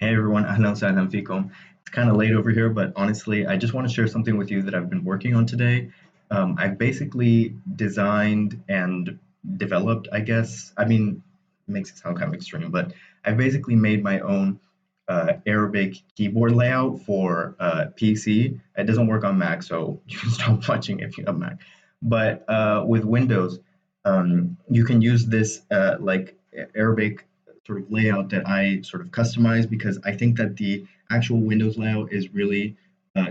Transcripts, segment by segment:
Hey everyone, ahlan sahlan fikum. It's kind of late over here, but honestly, I just want to share something with you that I've been working on today. I've basically designed and developed, I guess. I mean, it makes it sound kind of extreme, but I've basically made my own Arabic keyboard layout for PC. It doesn't work on Mac, so you can stop watching if you have Mac. But with Windows, you can use this like Arabic sort of layout that I sort of customize because I think that the actual Windows layout is really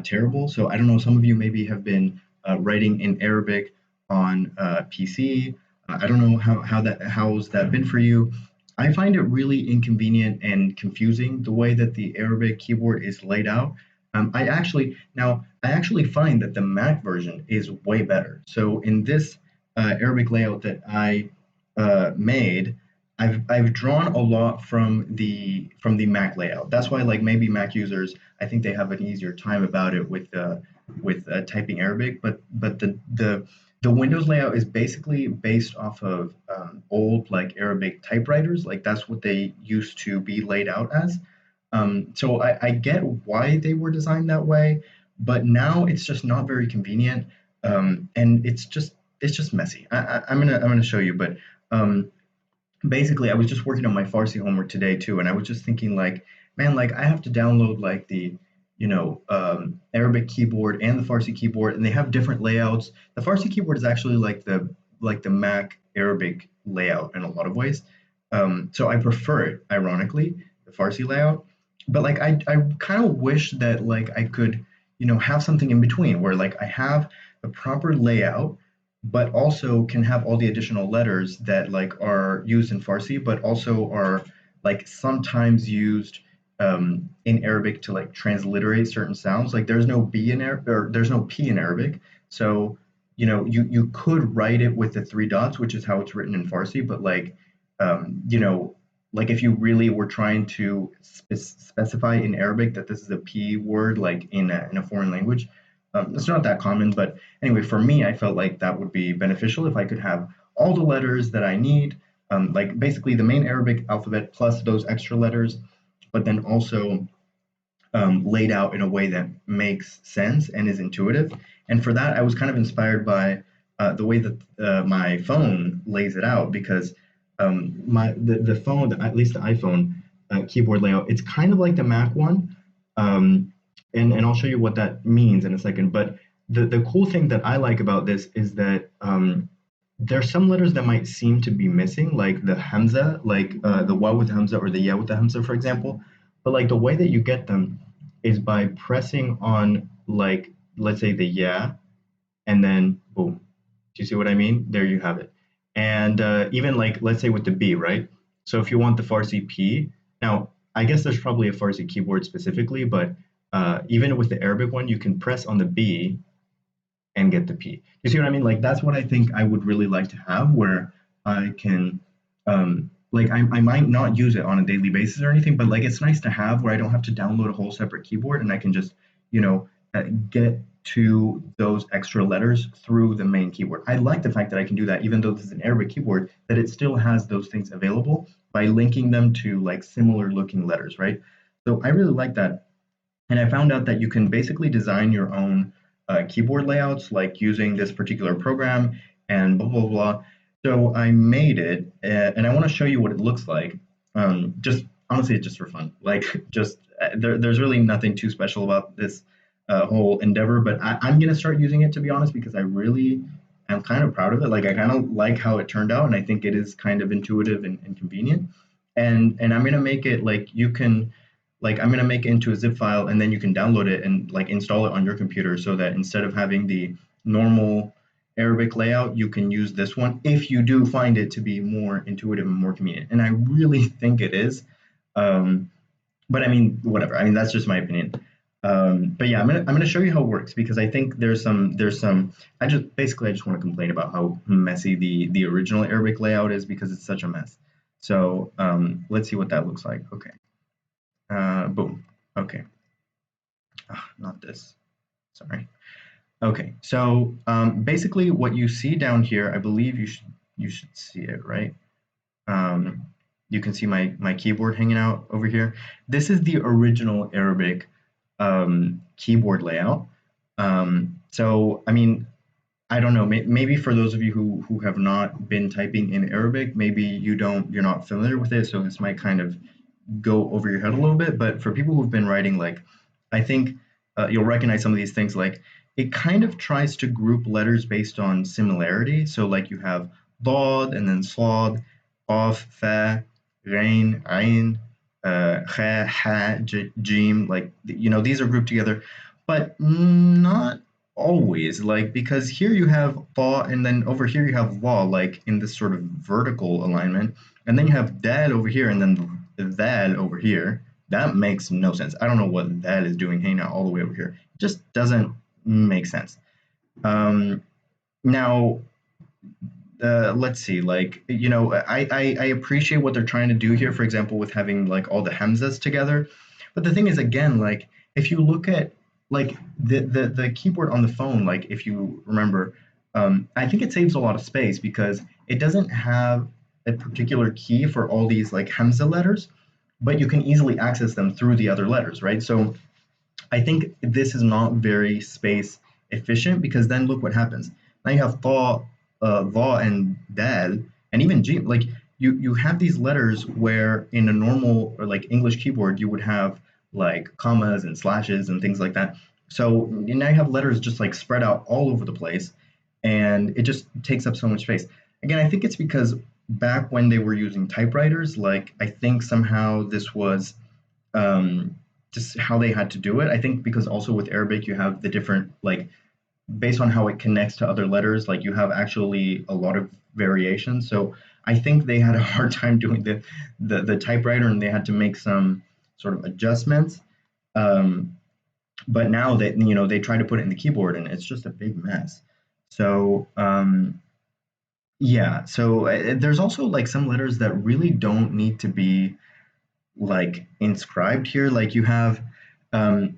terrible. So I don't know, some of you maybe have been writing in Arabic on PC. I don't know how's that been for you. I find it really inconvenient and confusing the way that the Arabic keyboard is laid out. I actually find that the Mac version is way better. So in this Arabic layout that I made, I've drawn a lot from the Mac layout. That's why like maybe Mac users, I think they have an easier time about it with typing Arabic. But the Windows layout is basically based off of old like Arabic typewriters. Like that's what they used to be laid out as. So I get why they were designed that way, but now it's just not very convenient, and it's just messy. I'm gonna show you, but um, basically I was just working on my Farsi homework today too, and I was just thinking like, man, like I have to download like the Arabic keyboard and the Farsi keyboard, and they have different layouts. The Farsi keyboard is actually like the Mac Arabic layout in a lot of ways. So I prefer it, ironically, the Farsi layout. But like I kind of wish that like I could, have something in between where like I have the proper layout, but also can have all the additional letters that like are used in Farsi, but also are like sometimes used in Arabic to like transliterate certain sounds. Like there's no B in Arabic, or there's no P in Arabic. So, you could write it with the three dots, which is how it's written in Farsi, but like, like if you really were trying to specify in Arabic that this is a P word, like in a foreign language, it's not that common. But anyway, for me, I felt like that would be beneficial if I could have all the letters that I need, like basically the main Arabic alphabet plus those extra letters, but then also laid out in a way that makes sense and is intuitive. And for that, I was kind of inspired by the way that my phone lays it out because the phone, at least the iPhone keyboard layout, it's kind of like the Mac one, um, and I'll show you what that means in a second. But the cool thing that I like about this is that there's some letters that might seem to be missing, like the hamza, like the wa with hamza or the ya with the hamza, for example. But like the way that you get them is by pressing on like let's say the ya, and then boom. Do you see what I mean? There you have it. And even like let's say with the B, right? So if you want the Farsi P, now I guess there's probably a Farsi keyboard specifically, but even with the Arabic one, you can press on the B and get the P. You see what I mean? Like that's what I think I would really like to have, where I can, like I might not use it on a daily basis or anything, but like it's nice to have where I don't have to download a whole separate keyboard and I can just, get to those extra letters through the main keyboard. I like the fact that I can do that, even though this is an Arabic keyboard, that it still has those things available by linking them to like similar looking letters, right? So I really like that. And I found out that you can basically design your own keyboard layouts, like using this particular program and blah, blah, blah. So I made it, and I want to show you what it looks like. Just honestly, it's just for fun. Like, just there's really nothing too special about this whole endeavor, but I'm going to start using it to be honest, because I really am kind of proud of it. Like, I kind of like how it turned out, and I think it is kind of intuitive and convenient. And I'm going to make it like you can like I'm gonna make it into a zip file and then you can download it and like install it on your computer so that instead of having the normal Arabic layout, you can use this one if you do find it to be more intuitive and more convenient. And I really think it is. Um, but I mean, whatever. I mean, that's just my opinion. But yeah, I'm gonna show you how it works because I think there's some. I just want to complain about how messy the original Arabic layout is because it's such a mess. So let's see what that looks like. Okay. Boom. Okay. Not this. Sorry. Okay. So basically, what you see down here, I believe you should see it, right? Um, you can see my keyboard hanging out over here. This is the original Arabic keyboard layout. So I mean, I don't know. Maybe for those of you who have not been typing in Arabic, maybe you're not familiar with it, so this might kind of go over your head a little bit. But for people who've been writing, like, I think you'll recognize some of these things. Like, it kind of tries to group letters based on similarity. So, like, you have dod and then slod, qaf, fa, ghain, ain, kha, ha, jim. Like, these are grouped together, but not always. Like, because here you have fa, and then over here you have va, like in this sort of vertical alignment, and then you have dal over here, and then that over here. That makes no sense. I don't know what that is doing hanging out all the way over here. It just doesn't make sense. Um, Now, let's see. Like, I appreciate what they're trying to do here. For example, with having like all the hamzas together. But the thing is, again, like if you look at like the keyboard on the phone, like if you remember, I think it saves a lot of space because it doesn't have a particular key for all these like hamza letters, but you can easily access them through the other letters, right? So I think this is not very space efficient because then look what happens. Now you have tha, va, and dal, and even jim. Like you have these letters where in a normal or like English keyboard you would have like commas and slashes and things like that. So now you have letters just like spread out all over the place, and it just takes up so much space. Again, I think it's because back when they were using typewriters, like I think somehow this was um, just how they had to do it. I think because also with Arabic you have the different like based on how it connects to other letters, like you have actually a lot of variations. So I think they had a hard time doing the typewriter, and they had to make some sort of adjustments. Um, but now that they try to put it in the keyboard, and it's just a big mess. So yeah, so there's also like some letters that really don't need to be like inscribed here. Like you have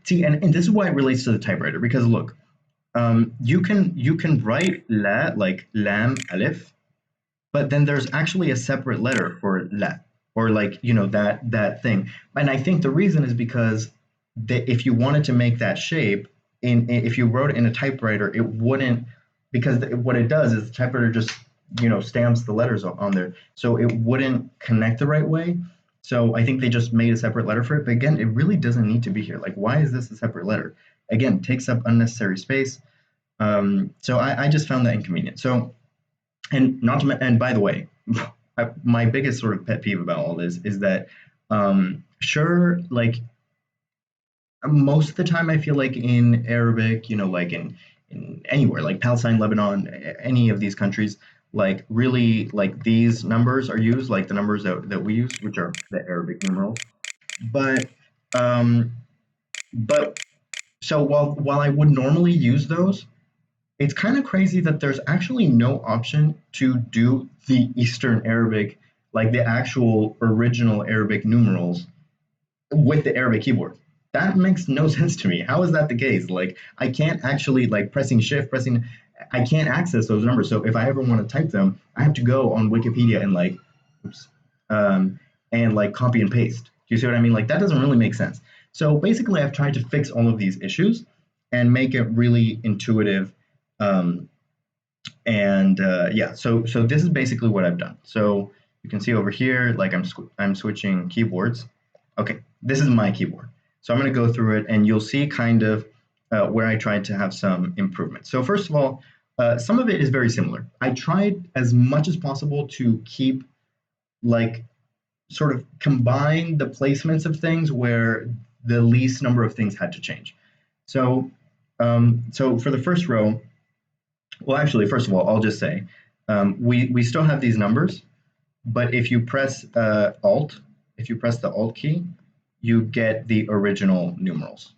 see, and this is why it relates to the typewriter because look, you can write la like lam alif, but then there's actually a separate letter for la, or like that thing. And I think the reason is because if you wanted to make that shape if you wrote it in a typewriter, it wouldn't, because what it does is the typewriter just stamps the letters on there, so it wouldn't connect the right way. So I think they just made a separate letter for it. But again, it really doesn't need to be here. Like, why is this a separate letter? Again, takes up unnecessary space. So I just found that inconvenient. So, and not to, and by the way, my biggest sort of pet peeve about all this is that, sure, like most of the time, I feel like in Arabic, like in anywhere, like Palestine, Lebanon, any of these countries, like really, like these numbers are used, like the numbers that we use, which are the Arabic numerals. But, um, but so while I would normally use those, it's kind of crazy that there's actually no option to do the Eastern Arabic, like the actual original Arabic numerals with the Arabic keyboard. That makes no sense to me. How is that the case? Like I can't actually like pressing, I can't access those numbers. So if I ever want to type them, I have to go on Wikipedia and like, oops, and like copy and paste. Do you see what I mean? Like that doesn't really make sense. So basically, I've tried to fix all of these issues and make it really intuitive. Um, and yeah, so this is basically what I've done. So you can see over here, like I'm switching keyboards. Okay, this is my keyboard. So I'm going to go through it, and you'll see kind of where I tried to have some improvement. So first of all, some of it is very similar. I tried as much as possible to keep like sort of combine the placements of things where the least number of things had to change. So so for the first row, well, actually, first of all, I'll just say we still have these numbers, but if you press Alt, if you press the Alt key, you get the original numerals,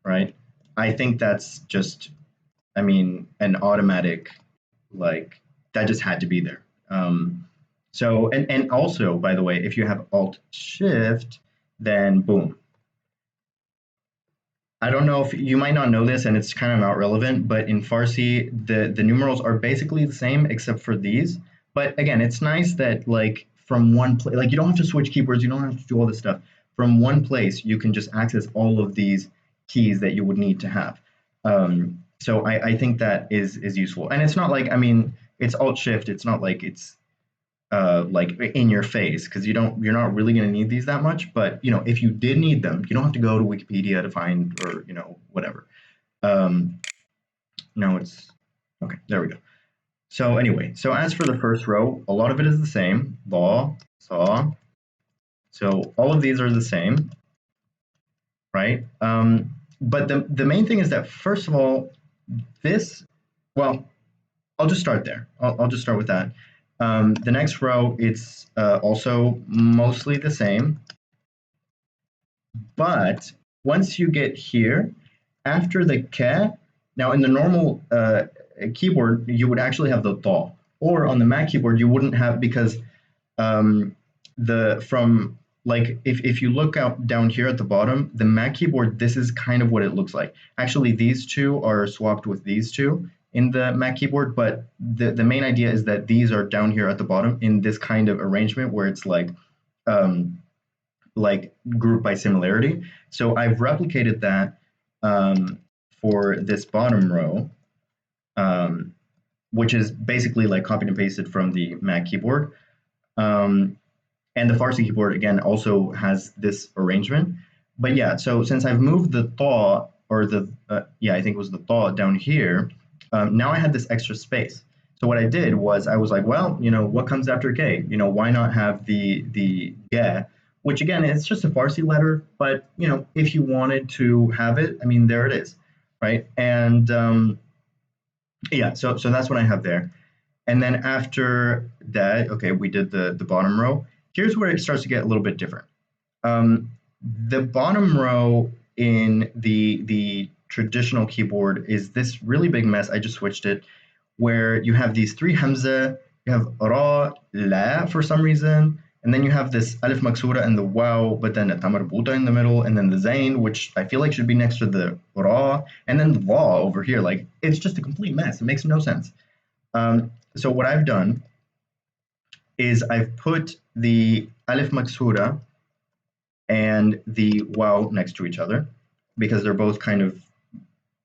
right? I think that's just, I mean, an automatic, like, that just had to be there. So, and also, by the way, if you have Alt Shift, then boom. I don't know if you might not know this, and it's kind of not relevant, but in Farsi, the numerals are basically the same except for these. But again, it's nice that like from one place. Like you don't have to switch keyboards. You don't have to do all this stuff. From one place, you can just access all of these keys that you would need to have. So I think that is useful. And it's not like, I mean, it's Alt Shift. It's not like in your face, because you're not really going to need these that much. But if you did need them, you don't have to go to Wikipedia to find, or whatever. Now it's okay. There we go. So anyway, so as for the first row, a lot of it is the same. Law, saw. So all of these are the same, right? But the main thing is that, first of all, well, I'll just start there. I'll just start with that. The next row, it's also mostly the same. But once you get here, after the ke, now in the normal keyboard, you would actually have the ta. Or on the Mac keyboard, you wouldn't have, because if you look out down here at the bottom, the Mac keyboard, this is kind of what it looks like. Actually, these two are swapped with these two in the Mac keyboard, but the main idea is that these are down here at the bottom in this kind of arrangement where it's like group by similarity. So I've replicated that for this bottom row, which is basically like copied and pasted from the Mac keyboard. And the Farsi keyboard, again, also has this arrangement. But yeah, so since I've moved the ta, or I think it was the ta down here, now I had this extra space. So what I did was I was like, well, what comes after K? Why not have the ge, which again, it's just a Farsi letter, but if you wanted to have it, I mean, there it is, right? And yeah, so that's what I have there. And then after that, okay, we did the bottom row. Here's where it starts to get a little bit different. The bottom row in the traditional keyboard is this really big mess. I just switched it, where you have these three hamza, you have ra, la for some reason, and then you have this alif maksura and the wow, but then a tamarbuta in the middle, and then the zain, which I feel like should be next to the ra, and then the va over here. Like, it's just a complete mess. It makes no sense. So what I've done is I've put the alif maksura and the wow next to each other, because they're both kind of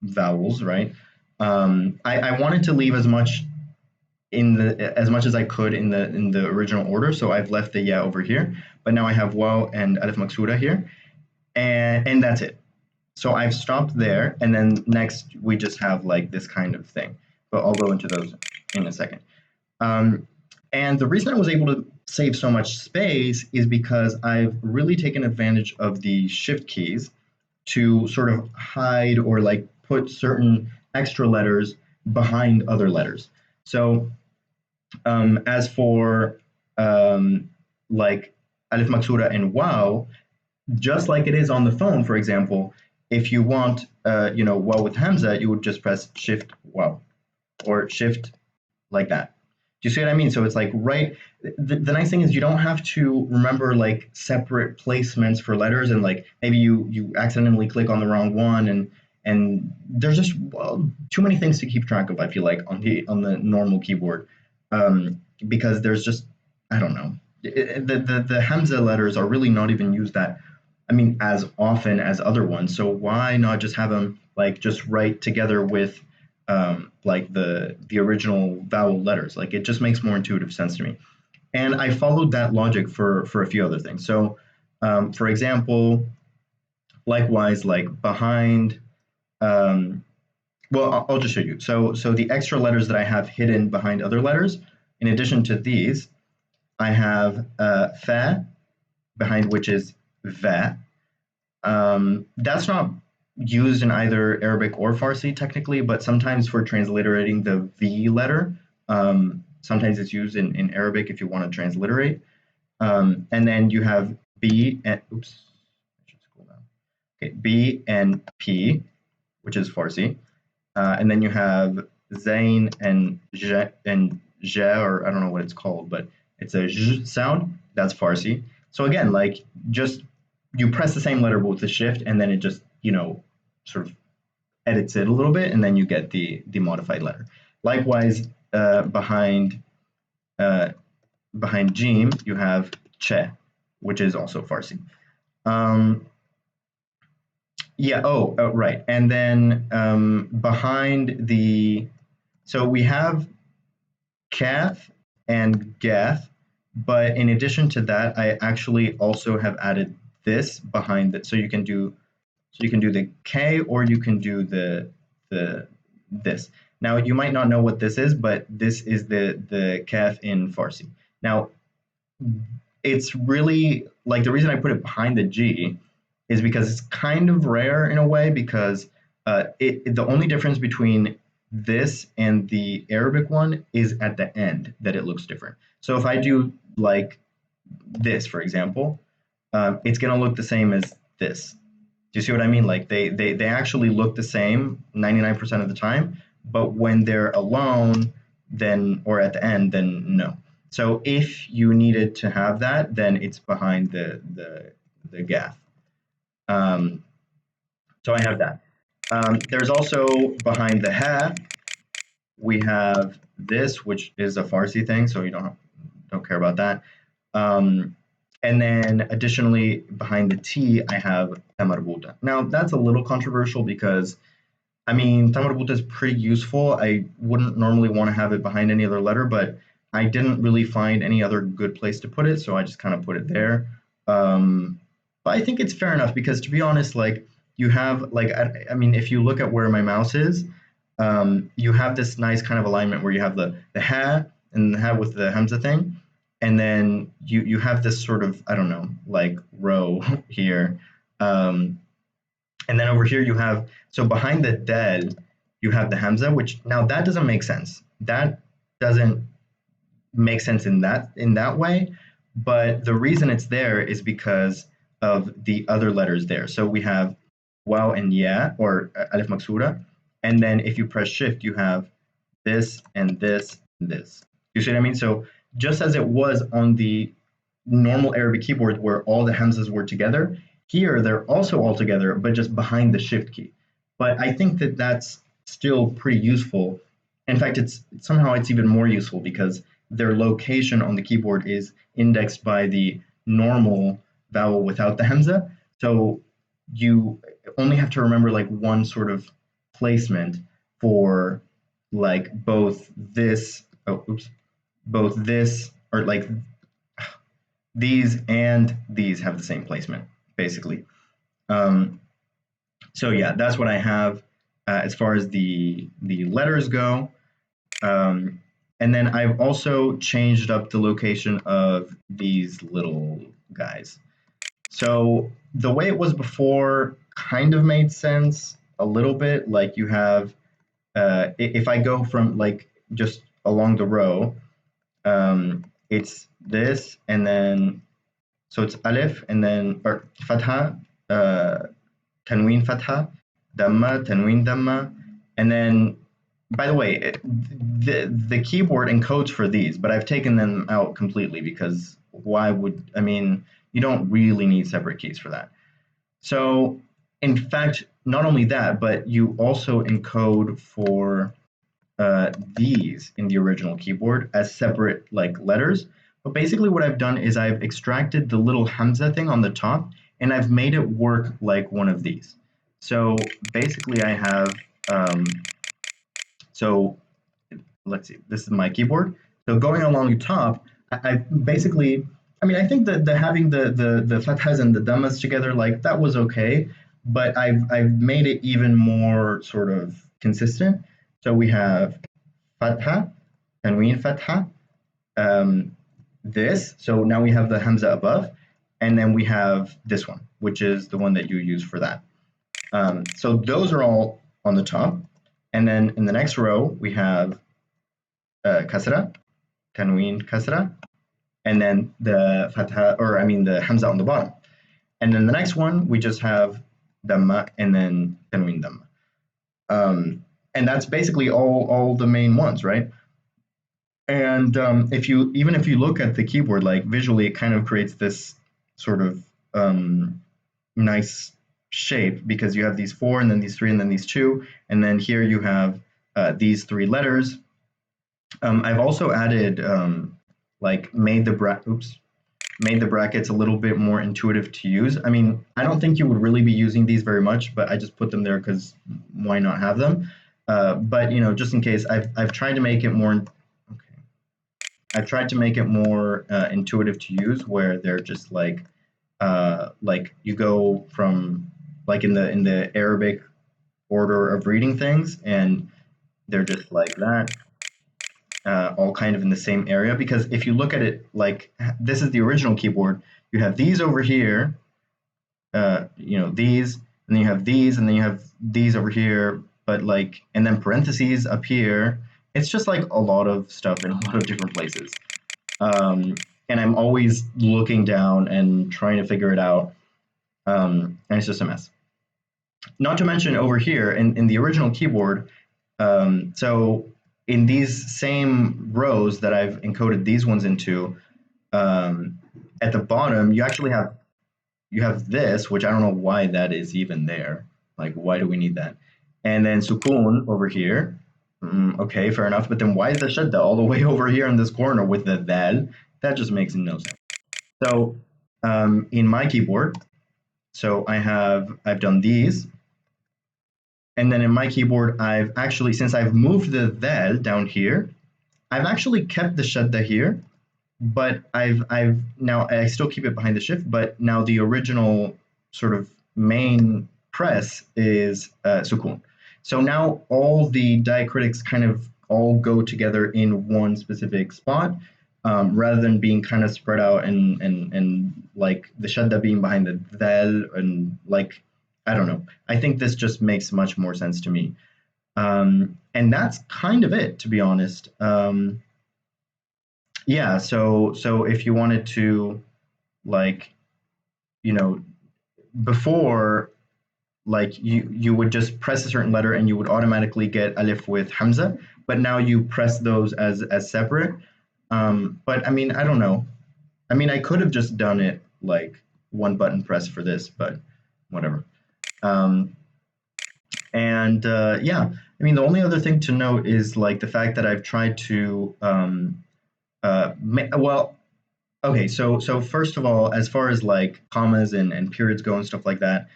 vowels, right? I wanted to leave as much as I could in the original order, so I've left the ya over here, but now I have wow and alif maksura here, and that's it. So I've stopped there, and then next we just have like this kind of thing, but I'll go into those in a second. And the reason I was able to save so much space is because I've really taken advantage of the shift keys to sort of hide or like put certain extra letters behind other letters. So as for like alif maksura and wow, just like it is on the phone, for example, if you want wow with hamza, you would just press shift wow, or shift like that. Do you see what I mean? So it's like, right, the nice thing is you don't have to remember like separate placements for letters, and like maybe you accidentally click on the wrong one, and there's just too many things to keep track of, I feel like, on the normal keyboard, because there's just, I don't know, the hamza letters are really not even used as often as other ones. So why not just have them like just right together with like the original vowel letters? Like, it just makes more intuitive sense to me. And I followed that logic for a few other things. So for example, likewise, like behind, well, I'll just show you. So the extra letters that I have hidden behind other letters, in addition to these, I have fa behind, which is va. That's not used in either Arabic or Farsi technically, but sometimes for transliterating the V letter, sometimes it's used in Arabic if you want to transliterate. And then you have B and, oops, I should scroll down. Okay, B and P, which is Farsi. And then you have Zain and Je, or I don't know what it's called, but it's a Z sound. That's Farsi. So again, like, just you press the same letter with the shift, and then it just, sort of edits it a little bit, and then you get the modified letter. Likewise, behind behind Jim, you have Che, which is also Farsi. Um, yeah, right. And then behind the, so we have Kaf and Gath, but in addition to that, I actually also have added this behind it. So you can do the K or you can do the this. Now you might not know what this is, but this is the Kaf in Farsi. Now it's really like the reason I put it behind the G is because it's kind of rare in a way because the only difference between this and the Arabic one is at the end that it looks different. So if I do like this, for example, it's going to look the same as this. Do you see what I mean? Like they actually look the same 99% of the time, but when they're alone, then or at the end, then no. So if you needed to have that, then it's behind the gaff. Um, so I have that. There's also behind the ha, we have this, which is a Farsi thing, so you don't care about that. Um, and then additionally, behind the T, I have tamarbuta. Now, that's a little controversial because, I mean, tamarbuta is pretty useful. I wouldn't normally want to have it behind any other letter, but I didn't really find any other good place to put it, so I just kind of put it there. But I think it's fair enough because, to be honest, like you have, like, I mean, if you look at where my mouse is, you have this nice kind of alignment where you have the ha and the ha with the hamza thing, and then you have this sort of I don't know like row here, um, and then over here you have so behind the del you have the hamza, which now that doesn't make sense. That doesn't make sense in that way, but the reason it's there is because of the other letters there. So we have wow and ya or alif maksura, and then if you press shift, you have this and this and this. You see what I mean? So just as it was on the normal Arabic keyboard where all the hamzas were together, here they're also all together, but just behind the shift key. But I think that that's still pretty useful. In fact, it's somehow it's even more useful because their location on the keyboard is indexed by the normal vowel without the hamza. So you only have to remember like one sort of placement for like both this both this or like these and these have the same placement basically. um, so yeah, that's what I have as far as the letters go. um, and then I've also changed up the location of these little guys. So the way it was before kind of made sense a little bit. Like you have if I go from like just along the row, it's this and then so it's alif and then or fatha, uh, tanween fatha, damma, tanween damma, and then by the way, the keyboard encodes for these, but I've taken them out completely because why would I mean you don't really need separate keys for that. So in fact, not only that, but you also encode for these in the original keyboard as separate like letters. But basically what I've done is I've extracted the little hamza thing on the top and I've made it work like one of these. So basically I have, so let's see, this is my keyboard. So going along the top, I basically, I mean, I think that having the fathas and the dammas together, like that was okay, but I've made it even more sort of consistent. So we have fatha, tanween fatha, um, this. So now we have the hamza above, and then we have this one, which is the one that you use for that. So those are all on the top, and then in the next row we have kasra, tanween kasra, and then the fatha, or I mean the hamza on the bottom. And then the next one we just have damma and then tanween damma. And that's basically all the main ones, right? And if you even if you look at the keyboard, like visually, it kind of creates this sort of nice shape because you have these four and then these three and then these two, and then here you have these three letters. I've also added like made the brackets a little bit more intuitive to use. I mean, I don't think you would really be using these very much, but I just put them there because why not have them? But you know, just in case, I've tried to make it more. Okay, I've tried to make it more intuitive to use, where they're just like you go from like in the Arabic order of reading things, and they're just like that, all kind of in the same area. Because if you look at it, like this is the original keyboard, you have these over here, you know, these, and then you have these, and then you have these over here, but like, and then parentheses up here. It's just like a lot of stuff in a lot of different places. And I'm always looking down and trying to figure it out. And it's just a mess. Not to mention over here in the original keyboard, so in these same rows that I've encoded these ones into, at the bottom you have this, which I don't know why that is even there. Like, why do we need that? And then sukun over here. Okay, fair enough. But then why is the shadda all the way over here in this corner with the dal? That just makes no sense. So in my keyboard, so I've done these, and then in my keyboard, I've actually, since I've moved the dal down here, I've actually kept the shadda here, but I've now I still keep it behind the shift, but now the original sort of main press is sukun. So now all the diacritics kind of all go together in one specific spot, rather than being kind of spread out and like the shadda being behind the dal, and like, I don't know. I think this just makes much more sense to me. And that's kind of it, to be honest. Yeah, so if you wanted to, like, you know, before, like, you would just press a certain letter and you would automatically get alif with hamza, but now you press those as separate. But I mean, I don't know. I mean, I could have just done it like one button press for this, but whatever. Um, and yeah, I mean, the only other thing to note is like the fact that I've tried to well, okay, so first of all, as far as like commas and periods go and stuff like that,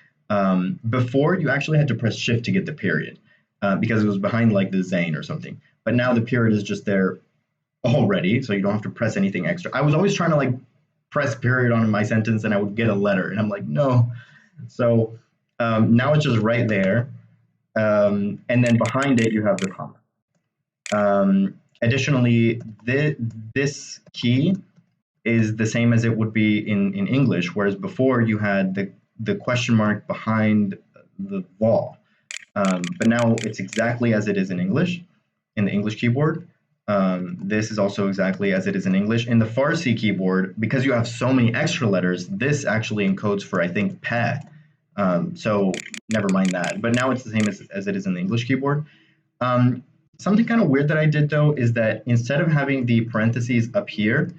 before you actually had to press shift to get the period, because it was behind like the zane or something. But now the period is just there already, so you don't have to press anything extra. I was always trying to like press period on my sentence, and I would get a letter, and I'm like, no. So now it's just right there, and then behind it you have the comma. Additionally, this key is the same as it would be in English, whereas before you had the question mark behind the law. But now it's exactly as it is in English, in the English keyboard. This is also exactly as it is in English. In the Farsi keyboard, because you have so many extra letters, this actually encodes for, I think, pa. So never mind that. But now it's the same as it is in the English keyboard. Something kind of weird that I did, though, is that instead of having the parentheses up here,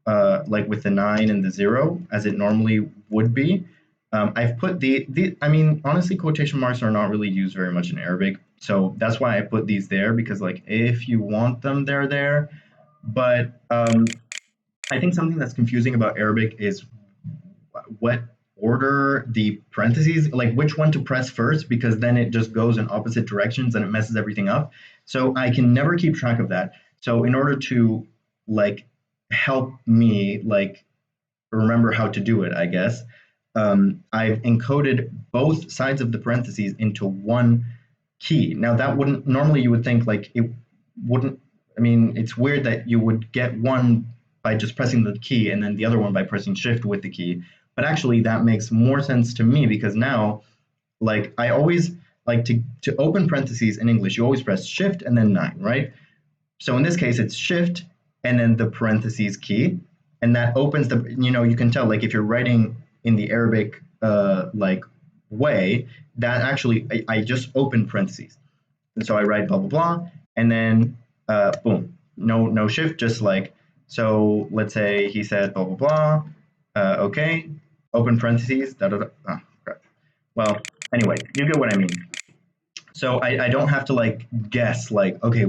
like with the 9 and the 0, as it normally would be, I've put I mean, honestly, quotation marks are not really used very much in Arabic. So that's why I put these there, because like if you want them, they're there. But I think something that's confusing about Arabic is what order the parentheses, like which one to press first, because then it just goes in opposite directions and it messes everything up. So I can never keep track of that. So in order to like help me like remember how to do it, I guess, I've encoded both sides of the parentheses into one key. Now that wouldn't normally, you would think like it wouldn't. I mean, it's weird that you would get one by just pressing the key and then the other one by pressing shift with the key. But actually, that makes more sense to me, because now, like, I always like to open parentheses in English. You always press shift and then 9, right? So in this case, it's shift and then the parentheses key, and that opens the. You can tell, like, if you're writing in the Arabic like way, that actually I just open parentheses, and so I write blah blah blah, and then boom, no shift, just like, so let's say he said blah blah blah, okay, open parentheses, da da da. Oh, crap. Well, anyway, you get what I mean. So I don't have to like guess like, okay,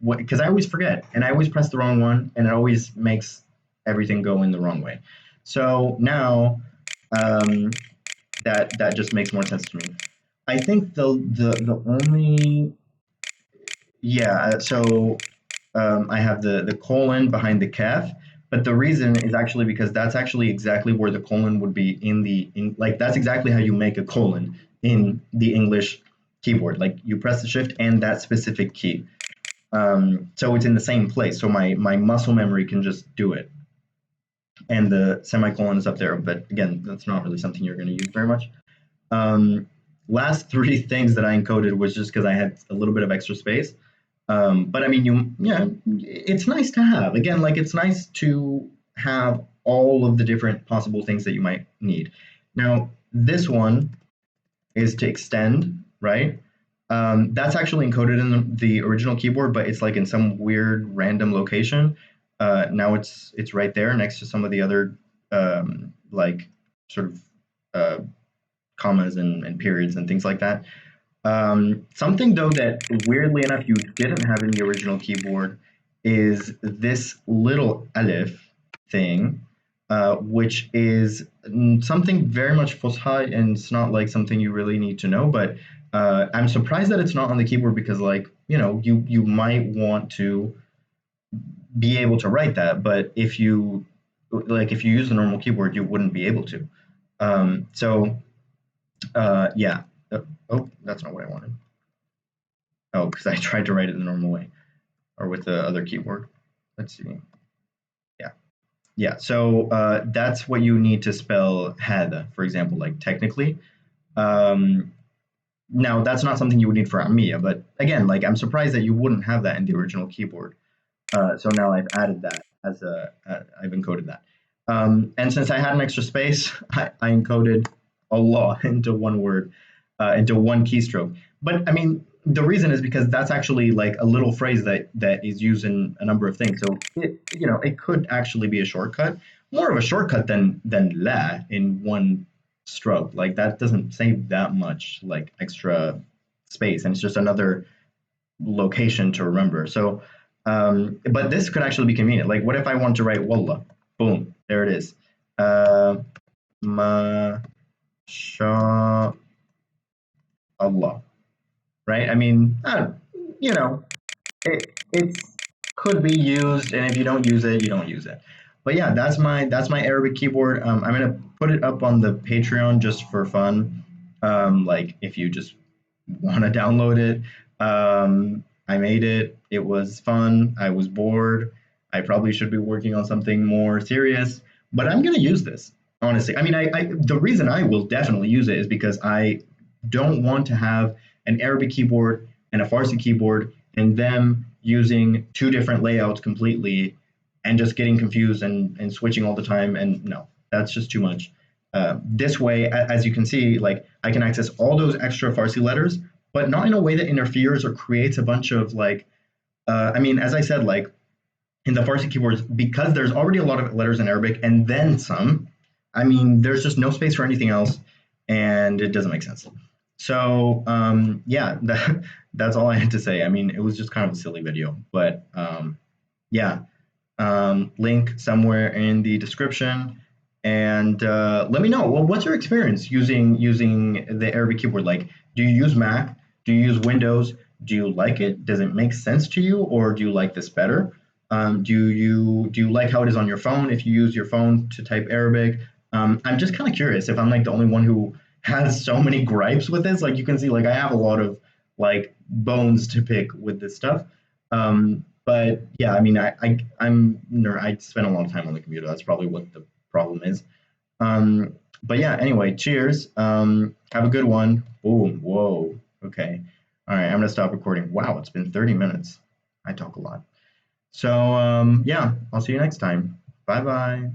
what, because I always forget and I always press the wrong one and it always makes everything go in the wrong way. So now um, that just makes more sense to me. I think the only yeah. I have the colon behind the calf, but the reason is actually because that's actually exactly where the colon would be like that's exactly how you make a colon in the English keyboard. Like you press the shift and that specific key. So it's in the same place. So my muscle memory can just do it. And the semicolon is up there, but again, that's not really something you're going to use very much. Um, Last three things that I encoded was just because I had a little bit of extra space. But I mean, yeah, it's nice to have. Again, like it's nice to have all of the different possible things that you might need. Now, this one is to extend, right? That's actually encoded in the original keyboard, but it's like in some weird random location. Now it's right there next to some of the other like sort of uh, commas and periods and things like that. Something though that weirdly enough you didn't have in the original keyboard is this little aleph thing, which is something very much Fusha, and it's not like something you really need to know. But I'm surprised that it's not on the keyboard because, like, you might want to be able to write that, but if you use the normal keyboard, you wouldn't be able to. Yeah. Oh, that's not what I wanted. Oh, because I tried to write it the normal way or with the other keyboard. Let's see. Yeah. Yeah. So that's what you need to spell had, for example, like technically. Um, Now, that's not something you would need for Amiya, but again, like I'm surprised that you wouldn't have that in the original keyboard. So now I've added that I've encoded that. And since I had an extra space, I encoded a lot into one word, into one keystroke. But I mean, the reason is because that's actually like a little phrase that is used in a number of things. So it could actually be a shortcut, more of a shortcut than la in one stroke. Like that doesn't save that much like extra space, and it's just another location to remember. So, but this could actually be convenient. Like, what if I want to write wallah? Boom, there it is. Masha Allah, right? I mean, you know, it could be used, and if you don't use it, you don't use it. But yeah, that's my Arabic keyboard. I'm gonna put it up on the Patreon just for fun. Like if you just want to download it. I made it. It was fun. I was bored. I probably should be working on something more serious, but I'm gonna use this honestly. I mean, the reason I will definitely use it is because I don't want to have an Arabic keyboard and a Farsi keyboard and them using two different layouts completely and just getting confused and switching all the time. And no, that's just too much. This way, as you can see, like I can access all those extra Farsi letters, but not in a way that interferes or creates a bunch of like, I mean, as I said, like in the Farsi keyboards, because there's already a lot of letters in Arabic and then some, I mean, there's just no space for anything else and it doesn't make sense. So, yeah, that's all I had to say. I mean, it was just kind of a silly video, but yeah, link somewhere in the description. And let me know. Well, what's your experience using the Arabic keyboard? Like, do you use Mac? Do you use Windows? Do you like it? Does it make sense to you, or do you like this better? Do you like how it is on your phone if you use your phone to type Arabic? I'm just kind of curious if I'm like the only one who has so many gripes with this. Like you can see, like I have a lot of like bones to pick with this stuff. But yeah, I mean, I spend a lot of time on the computer. That's probably what the problem is. But yeah, anyway, cheers. Have a good one. Boom. Whoa. Okay. All right. I'm gonna stop recording. Wow, it's been 30 minutes. I talk a lot. So yeah, I'll see you next time. Bye bye.